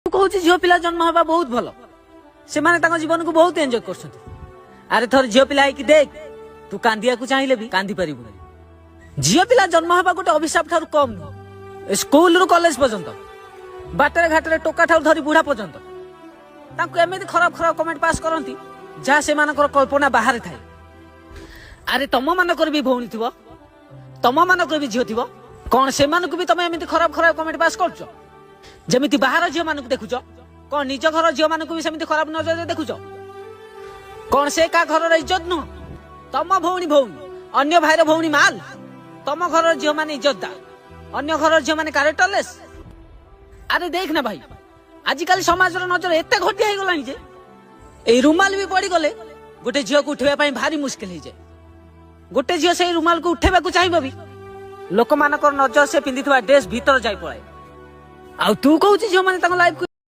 कहूँ झील पिला जन्म हवा बहुत भल से जीवन को बहुत एंजॉय कर। अरे थर झील पिला देख तू कांदिया को चाहिए भी कांदी पारू। झील पिला जन्म हवा गोटे अभिशाप ठार कम नुह। स्कूल रु कॉलेज पर्यंत बाटर घाटे टोका ठार धरी बुढ़ा पर्यंत एमती खराब खराब कमेंट पास करती जहाँ से कल्पना बाहर थाए। अरे तुम मानक भी भौणी थी तुम मानक भी झील थी कौन से भी तुम एमती खराब खराब कमेंट पास कर जमी बाहर झील मान देखुच कौन निज घर झील मान भी सेमती खराब नजर देखुच कौन से का घर इज्जत नुह। तुम भौणी भौणी अन्य भाईर भौणी माल तुम घर झील मान इज्जतदार अन्य घर झील मान क्यारेक्टरलेस। अरे देख ना भाई आजिकल समाज नजर एत घटिया हो गलानी जे ए रुमाल भी पड़ी गले गोटे झील को उठेबा भारी मुश्किल हो जाए। गोटे झील से रुमाल को उठेबा चाहिए भी लोक मान नजर से पिंधि ड्रेस भीतर जाई पड़े। आ तू कहू झील मैंने लाइफ